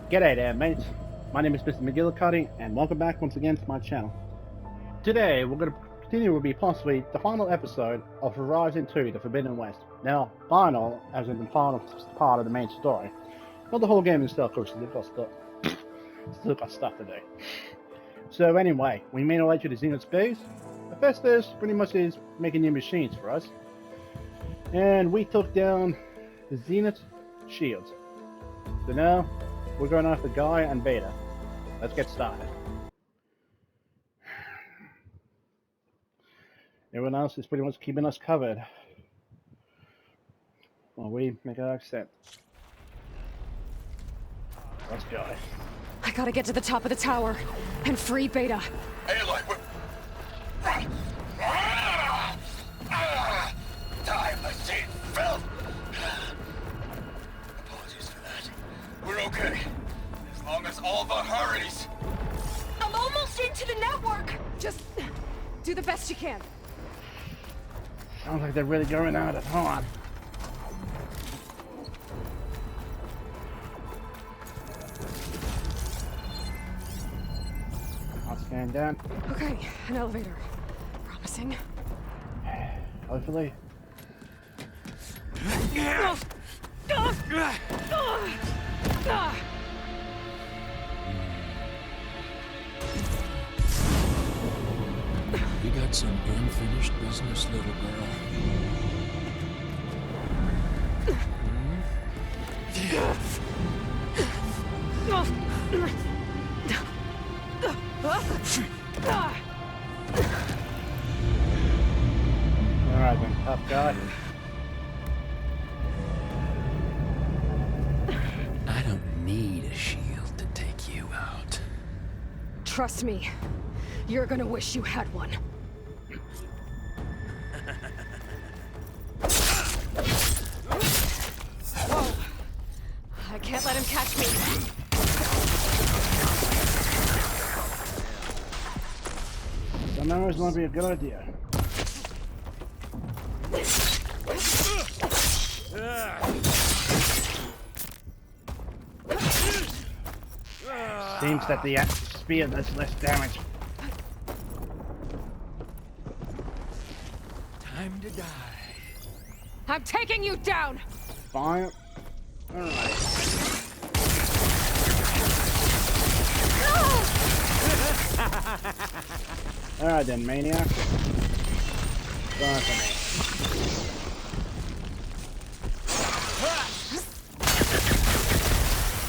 G'day there, mates. My name is Mr. Magilla-cutti, and welcome back once again to my channel. Today, we're going to continue with possibly the final episode of Horizon 2, The Forbidden West. Now, final, as in the final part of the main story. Not the whole game itself, because still got stuff to do. So anyway, we made our way to the Zenith's base. Hephaestus pretty much is making new machines for us. And we took down the Zenith shields. So now, we're going after GAIA and Beta. Let's get started. Everyone else is pretty much keeping us covered while we make our ascent. Let's go. I gotta get to the top of the tower and free Beta. Aloy, run! Time machine fell! Apologies for that. We're okay. As long as Alva hurries. I'm almost into the network! Just do the best you can. Sounds like they're really going at it hard. I'll stand down. Okay, an elevator. Promising. Hopefully. You got some unfinished business, little girl. Alright then, tough guy. I don't need a shield to take you out. Trust me, you're gonna wish you had one. Whoa! I can't let him catch me. Some arrows might be a good idea. Seems that the spear does less damage. Time to die. I'm taking you down! Fire. Alright. Alright then, maniac. Fire for me.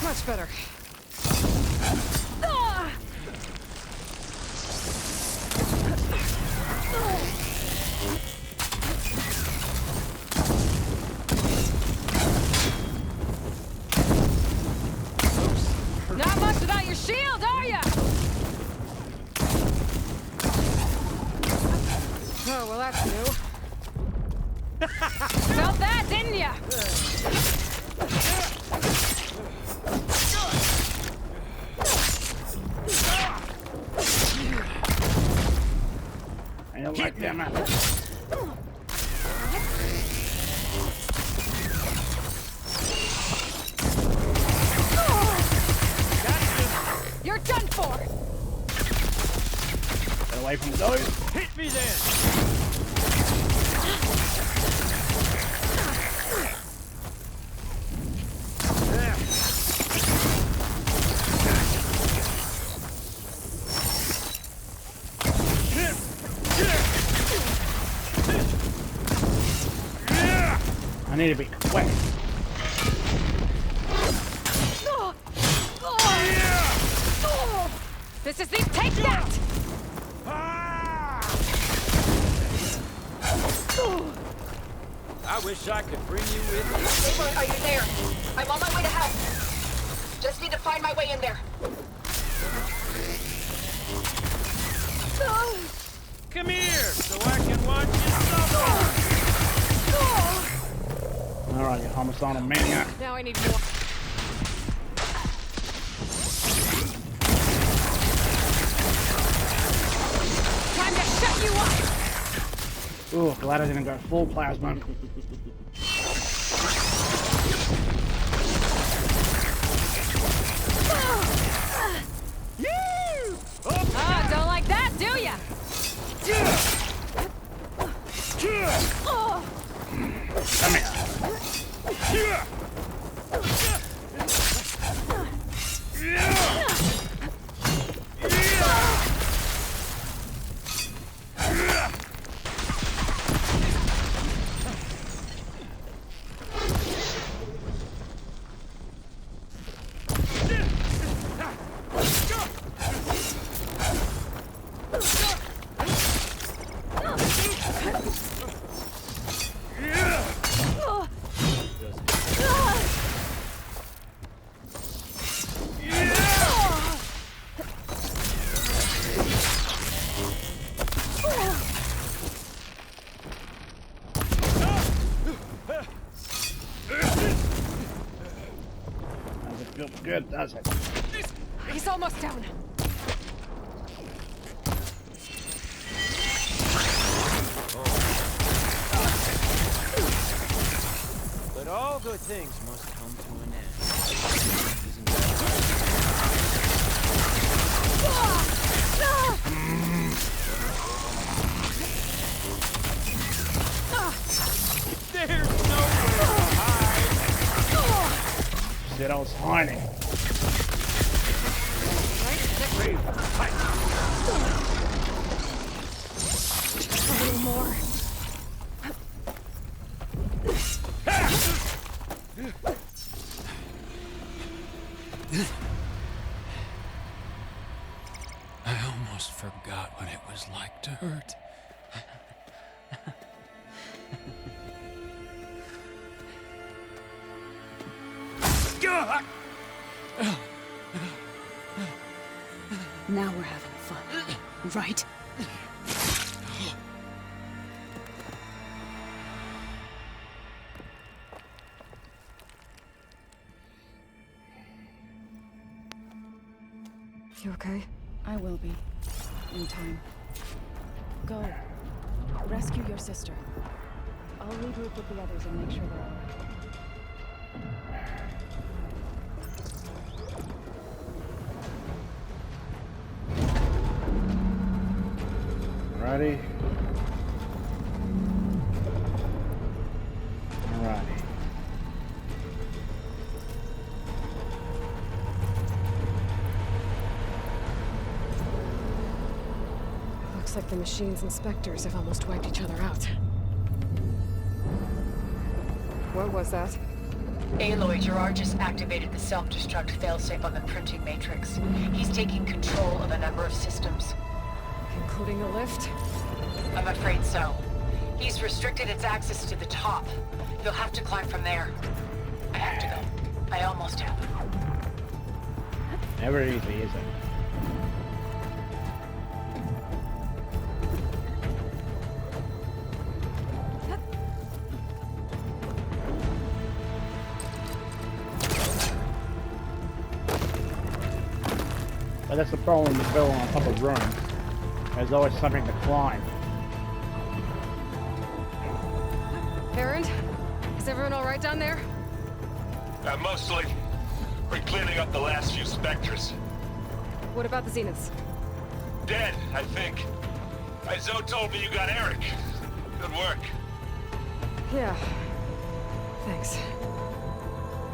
Much better. Not much without your shield, are ya? Oh, well, that's new. Felt that, didn't ya? I don't like them apples. You're done for! Get away from those. Hit me then! I need to be quick. This is the take that! I wish I could bring you with me. Aloy, are you there? I'm on my way to help. Just need to find my way in there. Come here, so I can watch you suffer. Alright, you homicidal maniac. Now I need more. Time to shut you up! Ooh, glad I didn't go full plasma. Feels good, does it? He's almost down. But all good things must come to an end. There's nowhere to hide. Said I was hiding. A little more. I almost forgot what it was like to hurt. Now we're having fun, right? You okay? I will be. In time. Go. Rescue your sister. I'll regroup with the others and make sure they're alright. Alrighty. Alrighty. Looks like the machine's inspectors have almost wiped each other out. What was that? Aloy, Gerard just activated the self-destruct failsafe on the printing matrix. He's taking control of a number of systems. Including the lift? I'm afraid so. He's restricted its access to the top. You'll have to climb from there. I have to go. I almost have. Never easy, is it? But that's the problem with building on top of ruins. There's always something to climb. Aaron? Is everyone alright down there? Mostly. We're cleaning up the last few specters. What about the Zeniths? Dead, I think. Zoe told me you got Eric. Good work. Yeah. Thanks.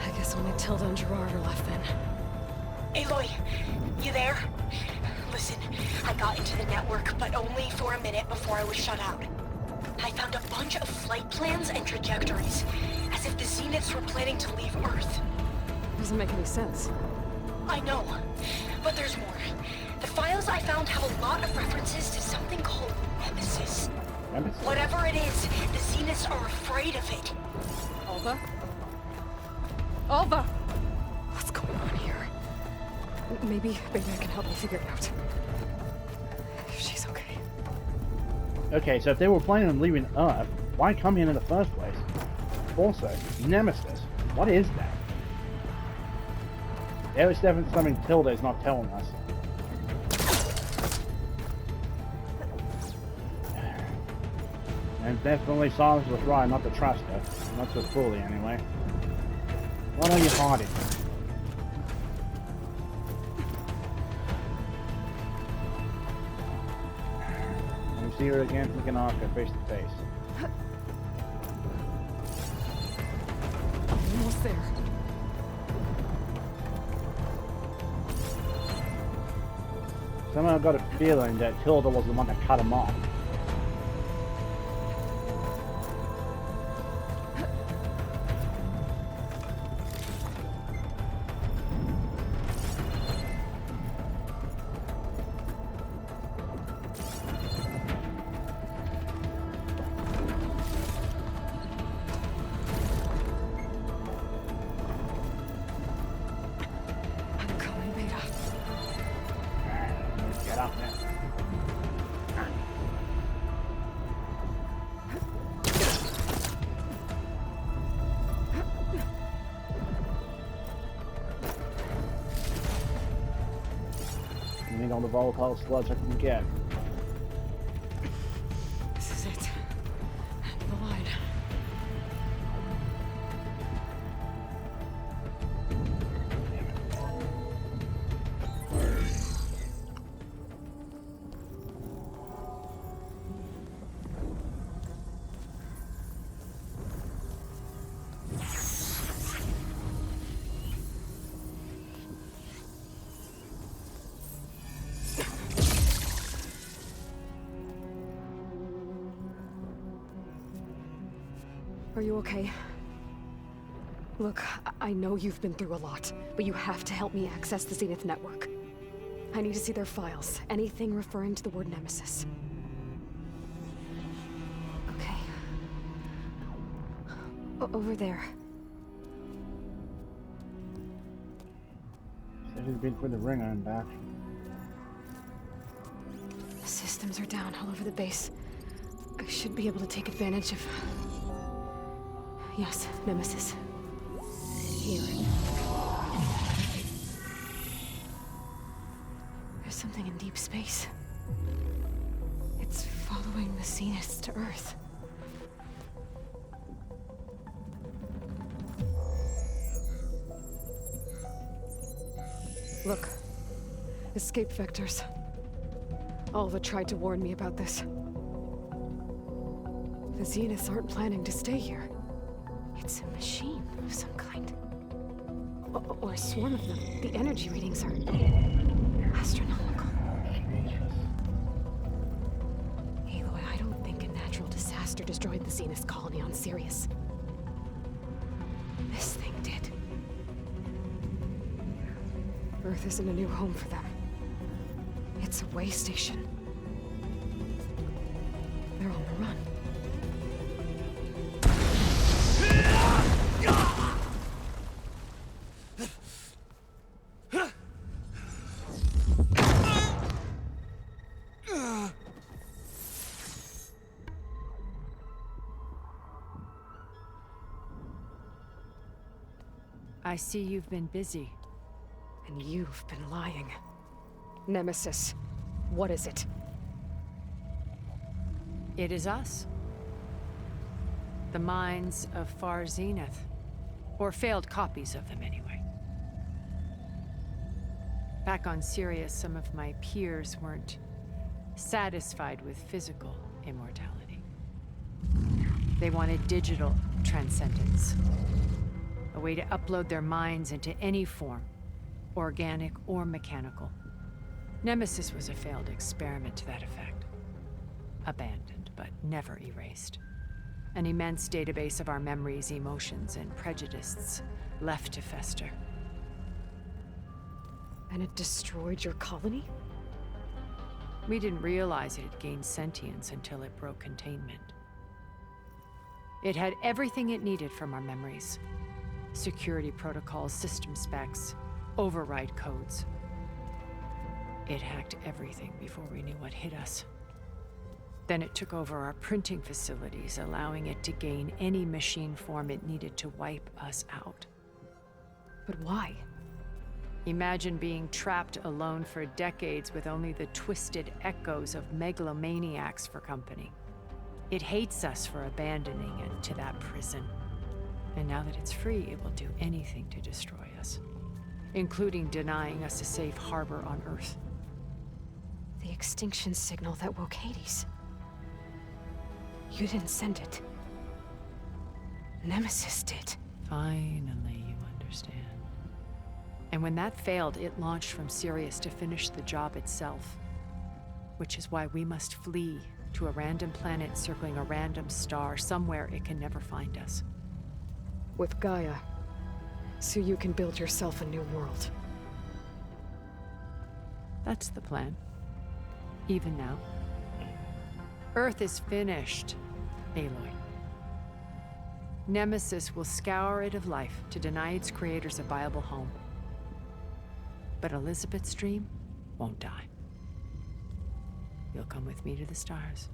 I guess only Tilda and Gerard are left then. Aloy, you there? Listen, I got into the network, but only for a minute before I was shut out. I found a bunch of flight plans and trajectories, as if the Zeniths were planning to leave Earth. Doesn't make any sense. I know, but there's more. The files I found have a lot of references to something called Nemesis. Nemesis? Whatever it is, the Zeniths are afraid of it. Alva? Alva! What's going on here? Maybe I can help you figure it out. If she's okay. Okay, so if they were planning on leaving Earth, why come here in the first place? Also, Nemesis. What is that? There is definitely something Tilda is not telling us. And definitely Silence was right not to trust her. Not so fully, anyway. What are you hiding? When we see her again, we can ask her face to face. there. Somehow I got a feeling that Hilda was the one that cut him off. I'm coming, Beta. Get up there. I need all the volatile sludge I can get. This is it. End of the line. Are you okay? Look, I know you've been through a lot, but you have to help me access the Zenith network. I need to see their files, anything referring to the word Nemesis. Okay. Over there. So he's been through the ringer and back. The systems are down all over the base. I should be able to take advantage of... Yes, Nemesis. Here. There's something in deep space. It's following the Zeniths to Earth. Look. Escape vectors. Alva tried to warn me about this. The Zeniths aren't planning to stay here. It's a machine of some kind. Or a swarm of them. The energy readings are astronomical. Aloy, I don't think a natural disaster destroyed the Zenith colony on Sirius. This thing did. Earth isn't a new home for them. It's a way station. They're on the run. I see you've been busy. And you've been lying. Nemesis, what is it? It is us. The minds of Far Zenith. Or failed copies of them, anyway. Back on Sirius, some of my peers weren't satisfied with physical immortality. They wanted digital transcendence. A way to upload their minds into any form, organic or mechanical. Nemesis was a failed experiment to that effect. Abandoned, but never erased. An immense database of our memories, emotions, and prejudices left to fester. And it destroyed your colony? We didn't realize it had gained sentience until it broke containment. It had everything it needed from our memories. Security protocols, system specs, override codes. It hacked everything before we knew what hit us. Then it took over our printing facilities, allowing it to gain any machine form it needed to wipe us out. But why? Imagine being trapped alone for decades with only the twisted echoes of megalomaniacs for company. It hates us for abandoning it to that prison. And now that it's free, it will do anything to destroy us, including denying us a safe harbor on Earth. The extinction signal that woke Hades. You didn't send it. Nemesis did. Finally. And when that failed, it launched from Sirius to finish the job itself. Which is why we must flee to a random planet circling a random star, somewhere it can never find us. With Gaia, so you can build yourself a new world. That's the plan. Even now. Earth is finished, Aloy. Nemesis will scour it of life to deny its creators a viable home. But Elizabeth's dream won't die. You'll come with me to the stars.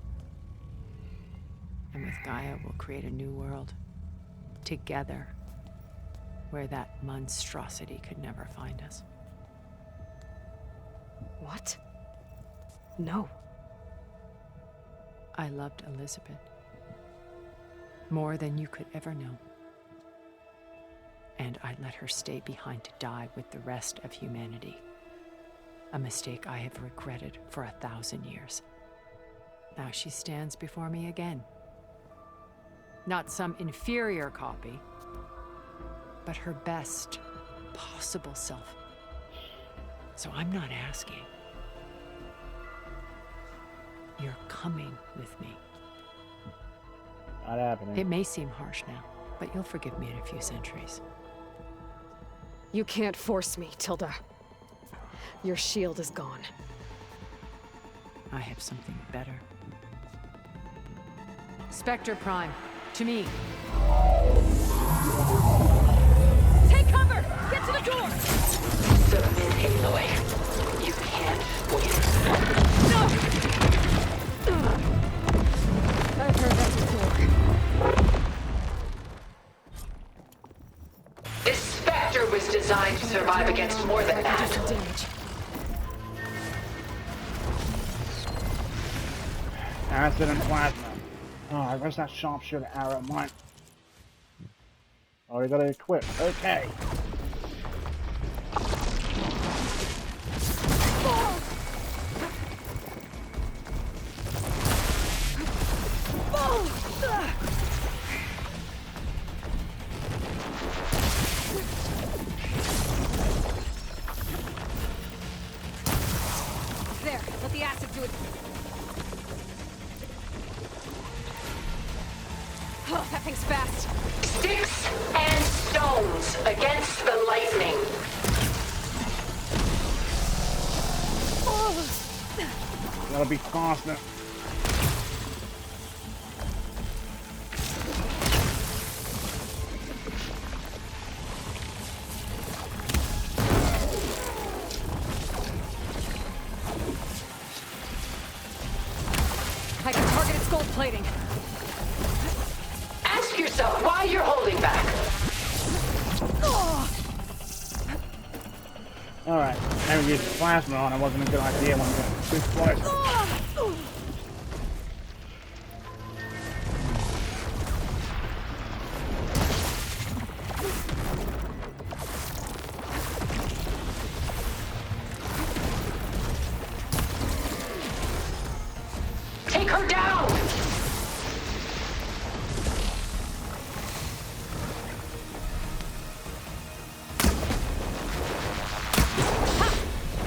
And with Gaia, we'll create a new world. Together. Where that monstrosity could never find us. What? No. I loved Elizabeth. More than you could ever know. And I let her stay behind to die with the rest of humanity. A mistake I have regretted for 1,000 years. Now she stands before me again. Not some inferior copy, but her best possible self. So I'm not asking. You're coming with me. Not happening. It may seem harsh now, but you'll forgive me in a few centuries. You can't force me, Tilda. Your shield is gone. I have something better. Spectre Prime, to me. Take cover! Get to the door! Submit, Aloy. You can't win. No! I've heard that before. This Spectre was designed to survive against more than Do that. some damage. Acid and plasma. Oh, where's that sharpshooter arrow of mine? Oh, we gotta equip. Okay. There, let the acid do it. Oh, that thing's fast. Sticks and stones against the lightning. Gotta be faster. I can target its gold plating. Ask yourself why you're holding back. Alright, having used plasma on it wasn't a good idea when we got too close. Take her down!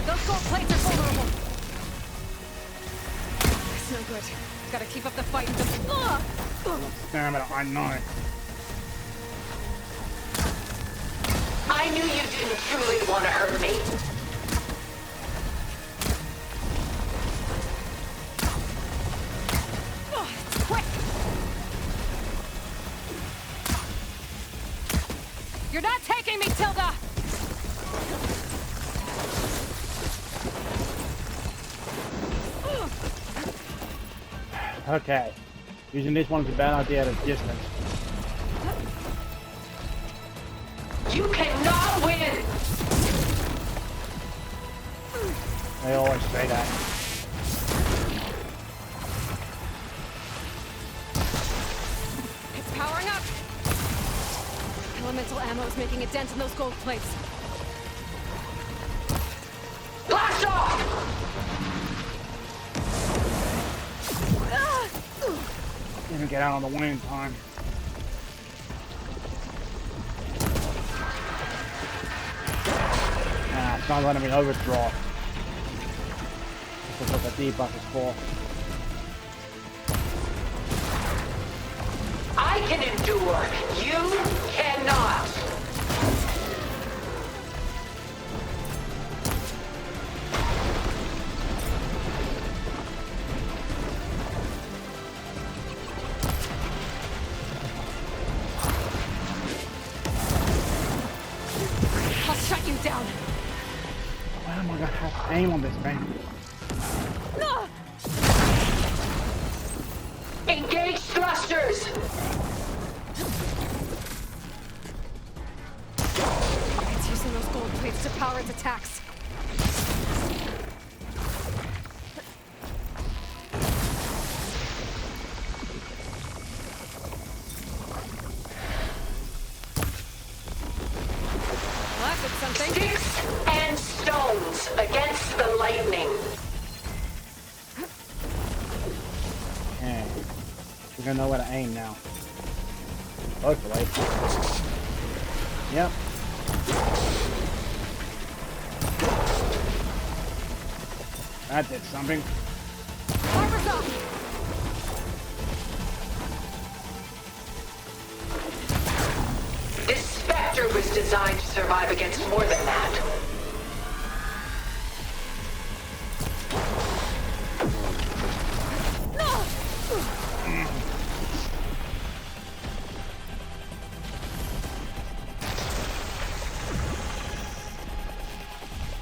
Those gold plates are vulnerable. That's no good. Gotta keep up the fight. Damn it, I know. I knew you didn't truly want to hurt me. It's quick. You're not taking me, Tilda. Okay. Using this one is a bad idea at a distance. You cannot win! They always say that. It's powering up. Elemental ammo is making a dent in those gold plates. Blast off! Didn't get out on the wing in time. It's not letting me overdraw. This is what the debuff is for. I can endure. You cannot. I'll shut you down. Why am I gonna have aim on this thing? Engage thrusters. It's using those gold plates to power its attacks. Well, that did something. Sticks and stones against the lightning. Okay. We're gonna know where to aim now. Hopefully. Yep. That did something. Armor's up! This Spectre was designed to survive against more than that.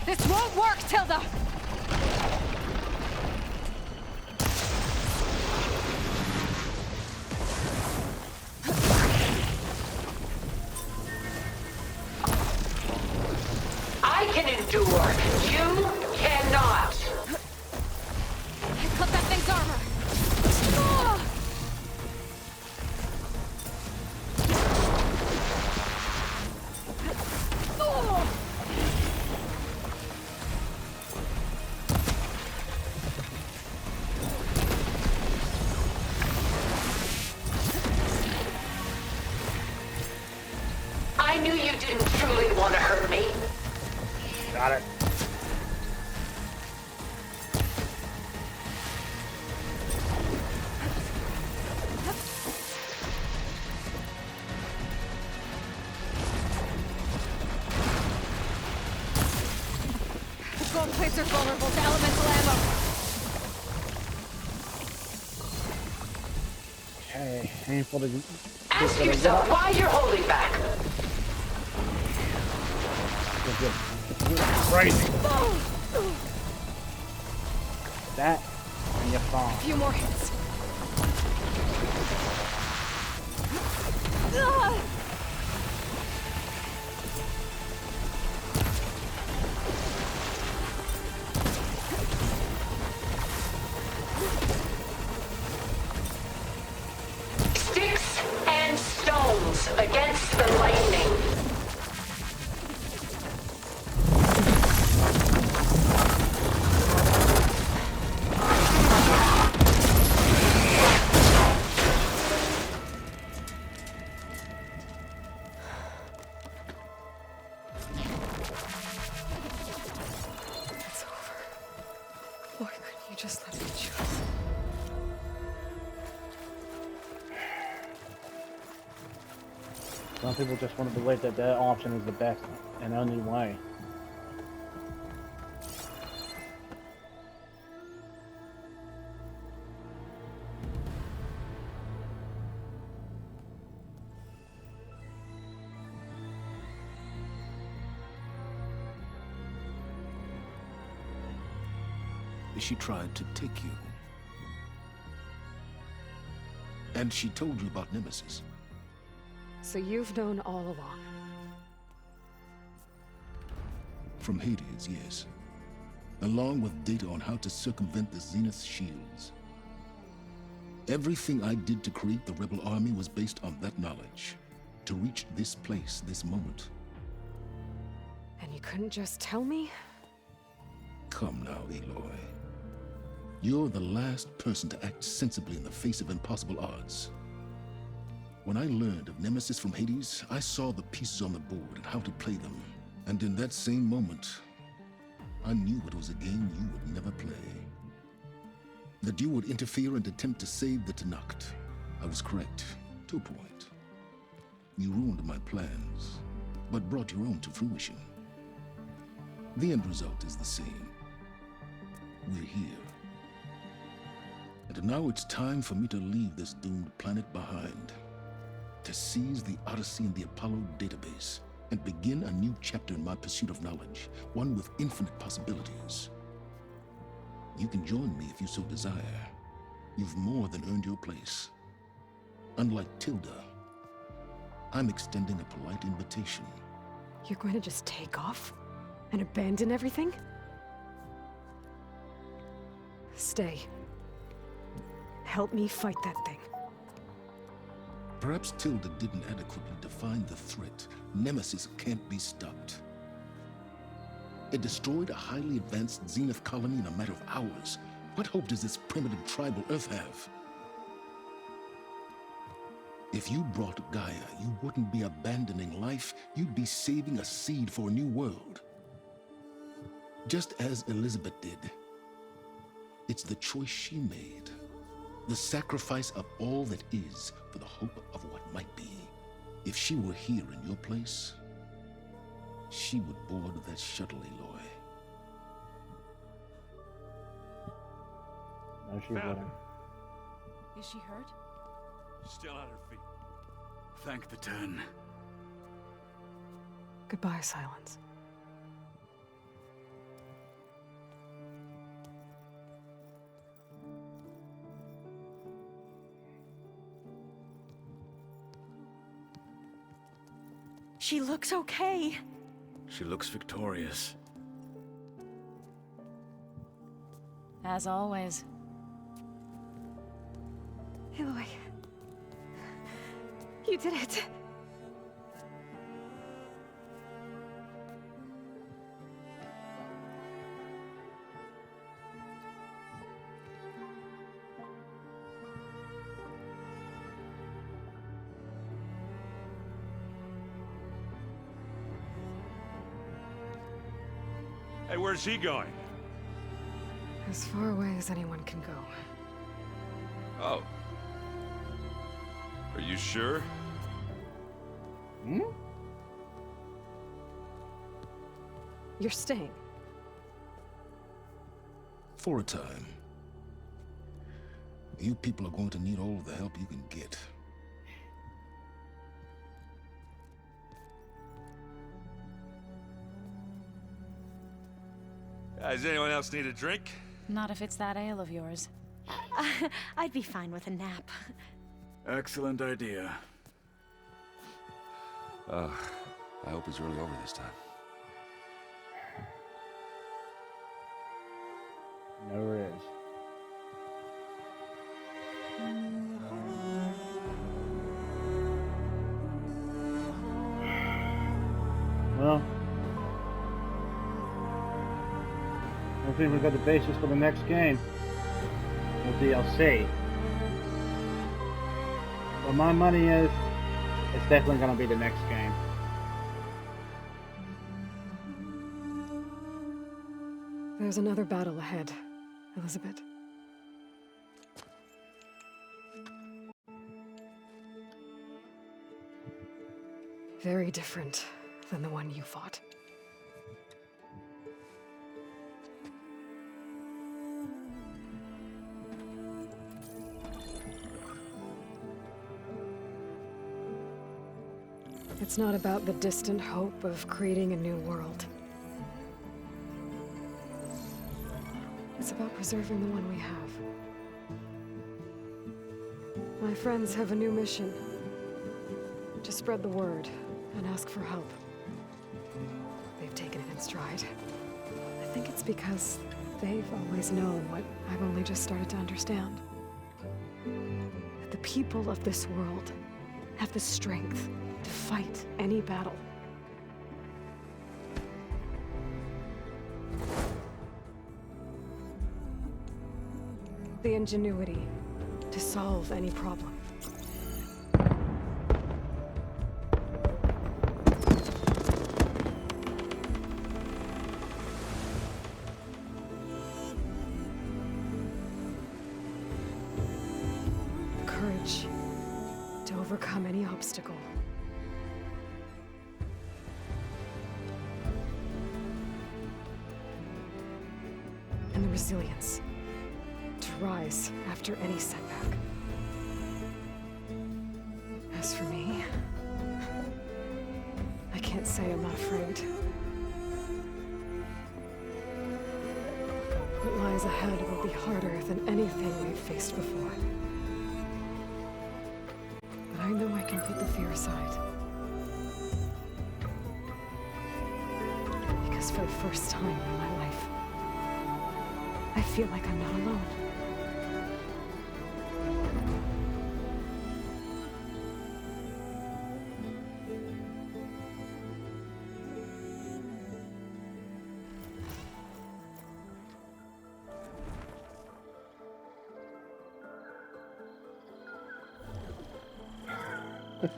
This won't work, Tilda! I can endure. You cannot. Cut that thing's armor! Ah! Oh! I knew you didn't truly want to hurt me. Got it. The gold plates are vulnerable to elemental ammo. Okay, aim for the... Ask yourself why you're holding back. Crazy. That and you're fine. A few more hits. Ah! Sticks and stones against the lightning. It's over. Why couldn't you just let me choose? Some people just want to believe that their option is the best and only way. She tried to take you. And she told you about Nemesis. So you've known all along. From Hades, yes. Along with data on how to circumvent the Zenith shields. Everything I did to create the Rebel army was based on that knowledge. To reach this place, this moment. And you couldn't just tell me? Come now, Aloy. You're the last person to act sensibly in the face of impossible odds. When I learned of Nemesis from Hades, I saw the pieces on the board and how to play them. And in that same moment, I knew it was a game you would never play. That you would interfere and attempt to save the Tenakth. I was correct, to a point. You ruined my plans, but brought your own to fruition. The end result is the same. We're here. And now it's time for me to leave this doomed planet behind. To seize the Odyssey and the Apollo database, and begin a new chapter in my pursuit of knowledge, one with infinite possibilities. You can join me if you so desire. You've more than earned your place. Unlike Tilda, I'm extending a polite invitation. You're going to just take off? And abandon everything? Stay. Help me fight that thing. Perhaps Tilda didn't adequately define the threat. Nemesis can't be stopped. It destroyed a highly advanced Zenith colony in a matter of hours. What hope does this primitive tribal Earth have? If you brought Gaia, you wouldn't be abandoning life, you'd be saving a seed for a new world. Just as Elizabeth did. It's the choice she made. The sacrifice of all that is for the hope of what might be. If she were here in your place, she would board that shuttle, Aloy. No, she wouldn't. Is she hurt? Still on her feet. Thank the Ten. Goodbye, Silence. She looks okay. She looks victorious. As always. Aloy. You did it. Hey, where's he going? As far away as anyone can go. Oh. Are you sure? Hmm? You're staying. For a time. You people are going to need all of the help you can get. Does anyone else need a drink? Not if it's that ale of yours. I'd be fine with a nap. Excellent idea. I hope it's really over this time. Never is. Well, I think we've got the basis for the next game. Or DLC. Well, my money is, it's definitely going to be the next game. There's another battle ahead, Elizabeth. Very different than the one you fought. It's not about the distant hope of creating a new world. It's about preserving the one we have. My friends have a new mission. To spread the word and ask for help. They've taken it in stride. I think it's because they've always known what I've only just started to understand. That the people of this world have the strength to fight any battle. The ingenuity to solve any problem. overcome any obstacle. And the resilience to rise after any setback. As for me, I can't say I'm not afraid. What lies ahead will be harder than anything we've faced before. But I know I can put the fear aside. Because for the first time in my life, I feel like I'm not alone.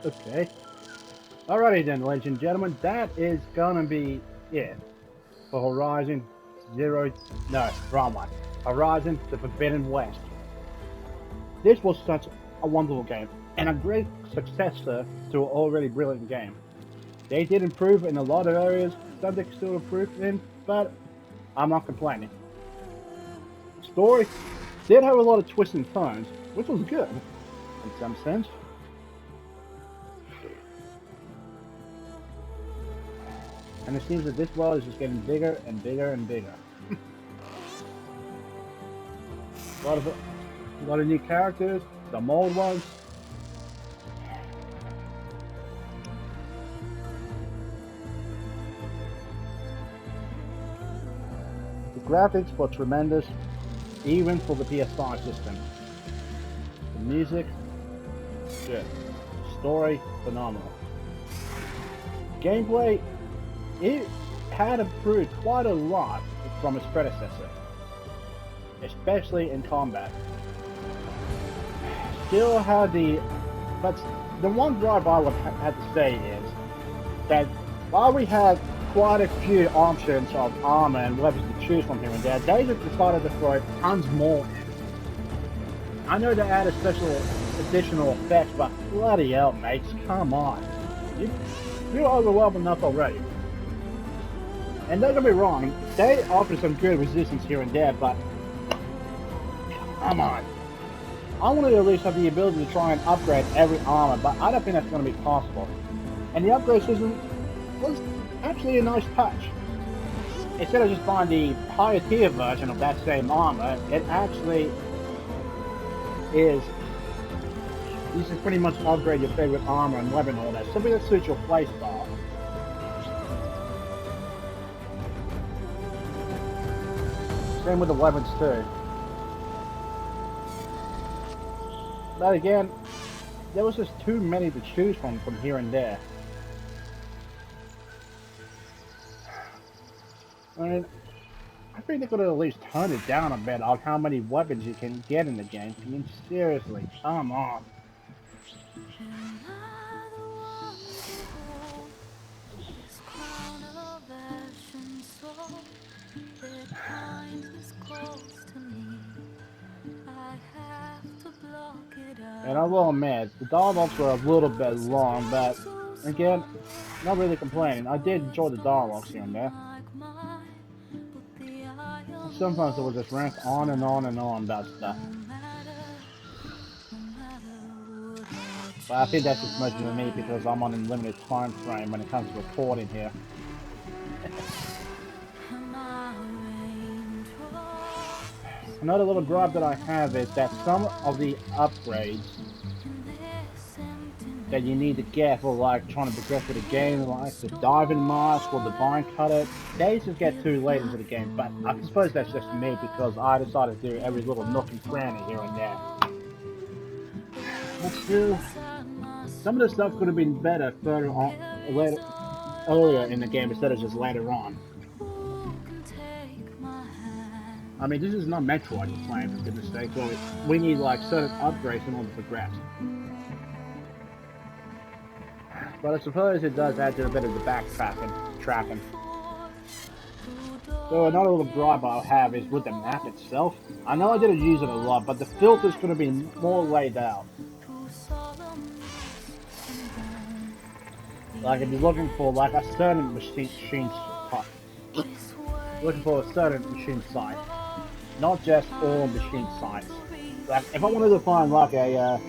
Okay. Alrighty then, ladies and gentlemen, that is gonna be it for Horizon Zero. No, wrong one. Horizon the Forbidden West. This was such a wonderful game and a great successor to an already brilliant game. They did improve in a lot of areas, some they could still improve in, but I'm not complaining. Story did have a lot of twists and turns, which was good in some sense. And it seems that this world is just getting bigger and bigger and bigger. a lot of new characters, some old ones. The graphics were tremendous, even for the PS5 system. The music, good. Story, phenomenal. Gameplay, it had improved quite a lot from its predecessor, especially in combat. Still had but the one drive I would have to say is that while we had quite a few options of armor and weapons to choose from here and there, they just decided to throw tons more in. I know they added additional effects, but bloody hell, mates, come on. You're overwhelmed enough already. And don't get me wrong, they offer some good resistance here and there, but come on. I want to at least have the ability to try and upgrade every armor, but I don't think that's going to be possible. And the upgrade system was actually a nice touch. Instead of just buying the higher tier version of that same armor, it actually is, you can pretty much upgrade your favorite armor and weapon order, something that suits your playstyle. Same with the weapons too. But again, there was just too many to choose from here and there. I mean, I think they could have at least toned it down a bit on how many weapons you can get in the game. I mean, seriously, come on. And I will admit, the dialogues were a little bit long, but again, not really complaining. I did enjoy the dialogues here and there. Sometimes it would just rant on and on and on about stuff. But I think that's just mostly for me because I'm on a limited time frame when it comes to recording here. Another little gripe that I have is that some of the upgrades that you need to get for like trying to progress through the game, like the diving mask or the vine cutter, they just get too late into the game. But I suppose that's just me because I decided to do every little nook and cranny here and there. But still, some of the stuff could have been better further on, earlier in the game instead of just later on. I mean, this is not Metroid we're playing, for goodness sake, so we need like certain upgrades in order to progress. But I suppose it does add to a bit of the backtracking. So another little gripe I'll have is with the map itself. I know I didn't use it a lot, but the filters could have been more laid out. Like if you're looking for like a certain machine type, looking for a certain machine site, not just all machine sites. Like if I wanted to find like a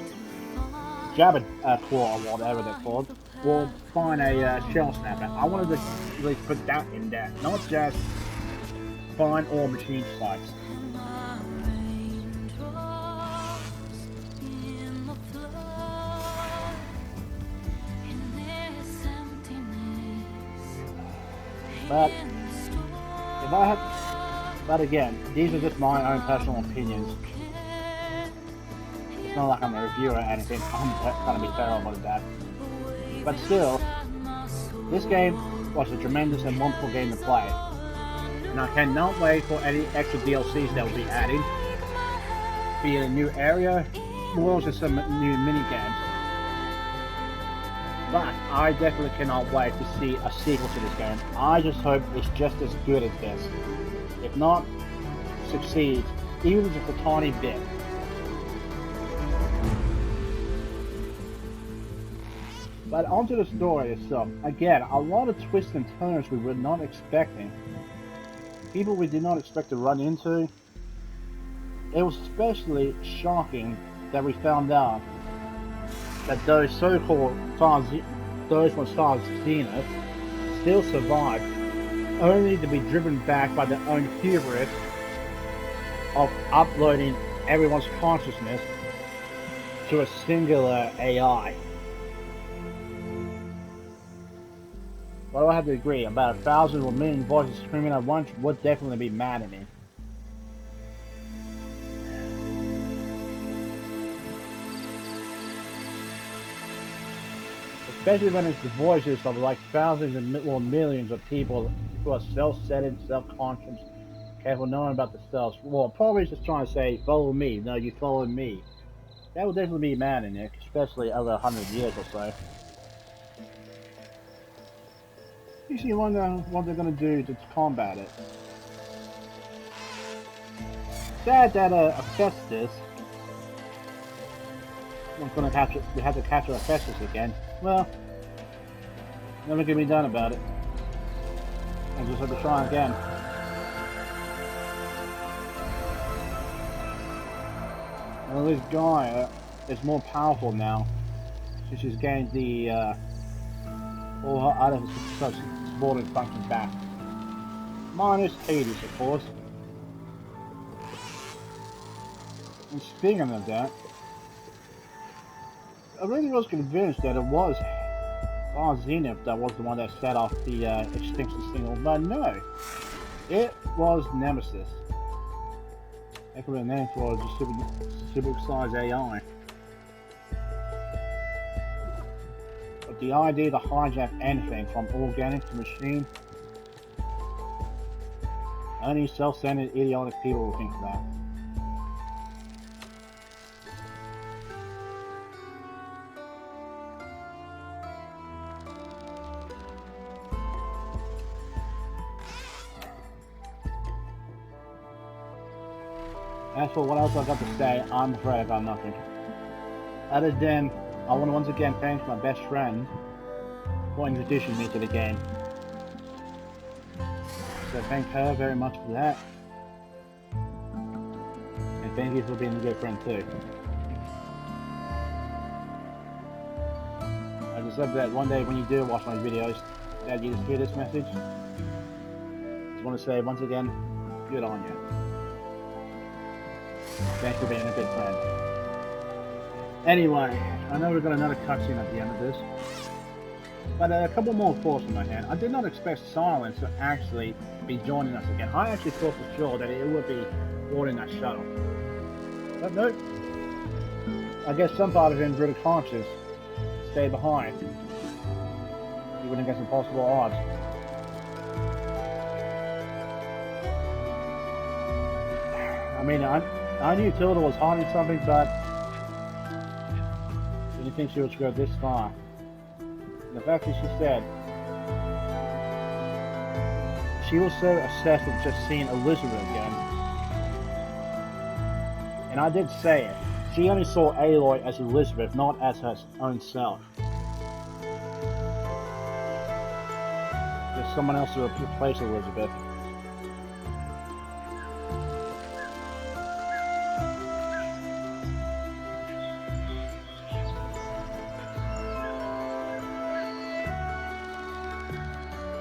Jabba claw or whatever they're called, or find a shell snapper, I wanted to really put that in there, not just find all machine sites. But if I had, but again, these are just my own personal opinions. It's not like I'm a reviewer or anything. I'm gonna be terrible at that. But still, this game was a tremendous and wonderful game to play, and I cannot wait for any extra DLCs that will be added, be it a new area, or just some new mini games. But I definitely cannot wait to see a sequel to this game. I just hope it's just as good as this. If not, succeeds, even just a tiny bit. But onto the story itself. Again, a lot of twists and turns we were not expecting. People we did not expect to run into. It was especially shocking that we found out that those so-called those from Star Zenith still survived, only to be driven back by their own hubris of uploading everyone's consciousness to a singular AI. Well, I have to agree, about 1,000 or 1,000,000 voices screaming at once would definitely be mad at me. Especially when it's the voices of like thousands and or millions of people who are self-centered, self-conscious, careful knowing about themselves. Well, probably just trying to say, follow me. No, you follow me. That would definitely be mad in it, especially over 100 years or so. Usually you wonder what they're going to do to combat it. Sad that Hephaestus, I'm going to capture, we have to capture Hephaestus again. Well, nothing can be done about it. I just have to try again. Well, this GAIA is more powerful now, since she's gained the all her other supporting functions back. Minus Hades, of course. And speaking of that, I really was convinced that it was Zenith that was the one that set off the extinction signal, but no, it was Nemesis. That could be a name for a super-sized AI. But the idea to hijack anything from organic to machine, only self-centered, idiotic people will think of that. As for what else I've got to say, I'm afraid I've got nothing. Other than, I want to once again thank my best friend for introducing me to the game. So thank her very much for that. And thank you for being a good friend too. I just hope that one day when you do watch my videos, that you just hear this message. Just want to say once again, good on you. Thanks for being a good friend. Anyway, I know we've got another cutscene at the end of this, but a couple more thoughts in my head. I did not expect Silence to actually be joining us again. I actually thought for sure that it would be boarding that shuttle. But no. I guess some part of him, brutally conscious, stayed behind, even against impossible odds. I mean, I knew Tilda was hiding something, but I didn't think she would go this far. And the fact that she said she was so obsessed with just seeing Elizabeth again. And I did say it. She only saw Aloy as Elizabeth, not as her own self. someone else to replace Elizabeth.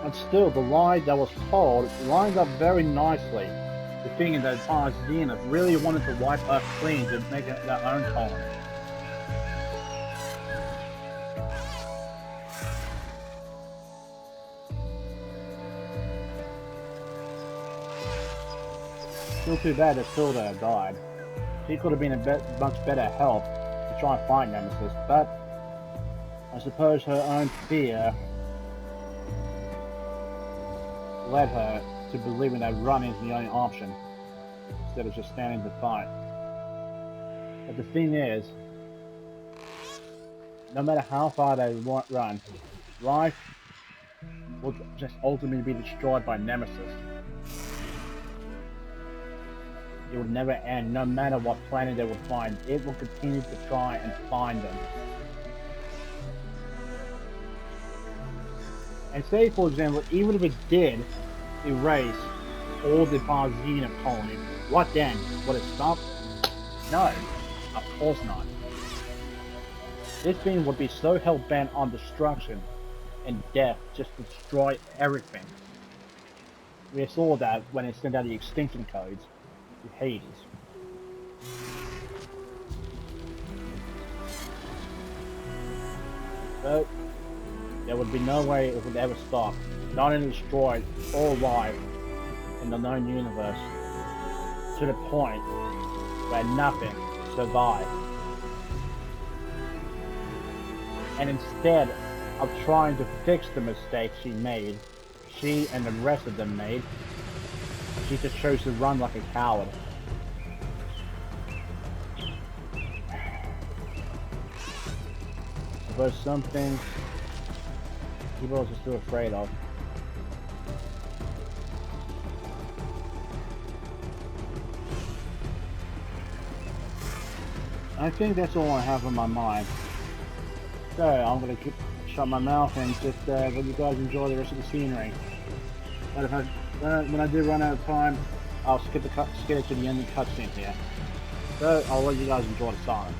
And still, the lie that was told lines up very nicely. The thing that Zenith really wanted to wipe Earth clean to make it their own colony. Still too bad that Tilda died. She could have been a much better help to try and find Nemesis, but I suppose her own fear led her to believing that running is the only option, instead of just standing to fight. But the thing is, no matter how far they run, life will just ultimately be destroyed by Nemesis. It would never end, no matter what planet they would find. It will continue to try and find them. And say, for example, even if it did erase all the Zenith colonies, what then? Would it stop? No, of course not. This being would be so hell-bent on destruction and death, just to destroy everything. We saw that when it sent out the extinction codes to Hades. So, there would be no way it would ever stop. Not only destroy all life in the known universe to the point where nothing survived. And instead of trying to fix the mistakes she made, she and the rest of them made, she just chose to run like a coward. I suppose some things people are just too afraid of. I think that's all I have on my mind. So I'm gonna shut my mouth and just let you guys enjoy the rest of the scenery. But if when I do run out of time, I'll skip it to the ending cutscene here. So I'll let you guys enjoy the silence.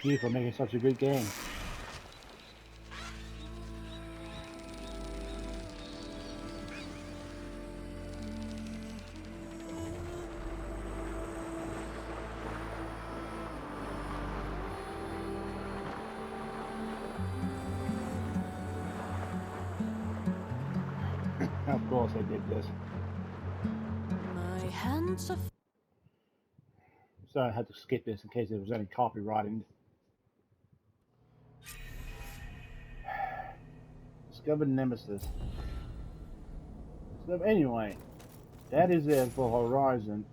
thank you for making such a good game. Of course I did this. My hands are So I had to skip this in case there was any copywriting. Discovered Nemesis. So anyway, that is it for Horizon.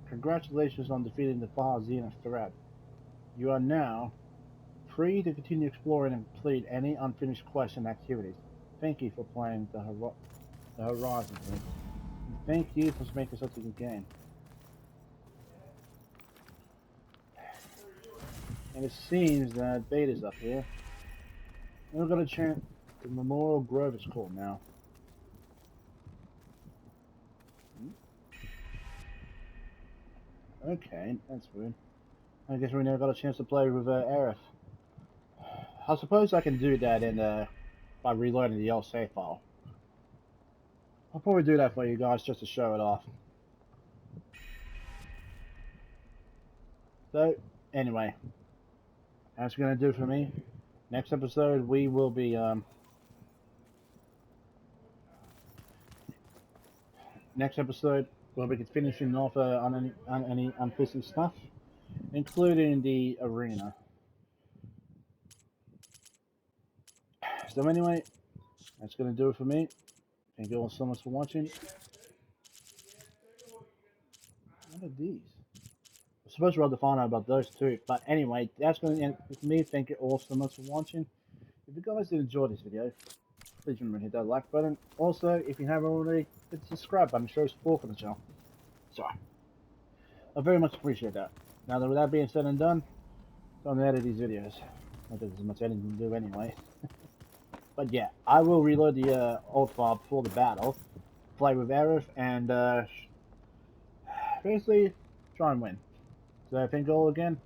Congratulations on defeating the far Zenith threat. You are now free to continue exploring and complete any unfinished quests and activities. Thank you for playing the Horizon thing. Thank you for making such a good game. And it seems that Beta's up here. We're gonna chant the Memorial Grove is called now. Okay, that's weird. I guess we never got a chance to play with Aerith. I suppose I can do that in by reloading the old save file. I'll probably do that for you guys just to show it off. So, anyway, that's gonna do for me. Next episode we will be we'll be finishing off on any unfinished stuff, including the arena. So anyway, that's gonna do it for me. Thank you all so much for watching. What are these? I'm supposed to have to find out about those too. But anyway, that's going to end it for me. Thank you all so much for watching. If you guys did enjoy this video, please remember to hit that like button. Also, if you haven't already, hit the subscribe button to show support for the channel. Sorry. I very much appreciate that. Now that with that being said and done, I'm going to edit these videos. Not that there's much editing to do anyway. But yeah, I will reload the old file before the battle, play with Aerith, and basically try and win. So thank you all again,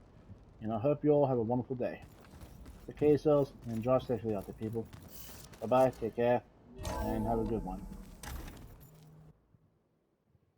and I hope you all have a wonderful day. Take care of yourselves and drive safely out there, people. Bye bye, take care, and have a good one.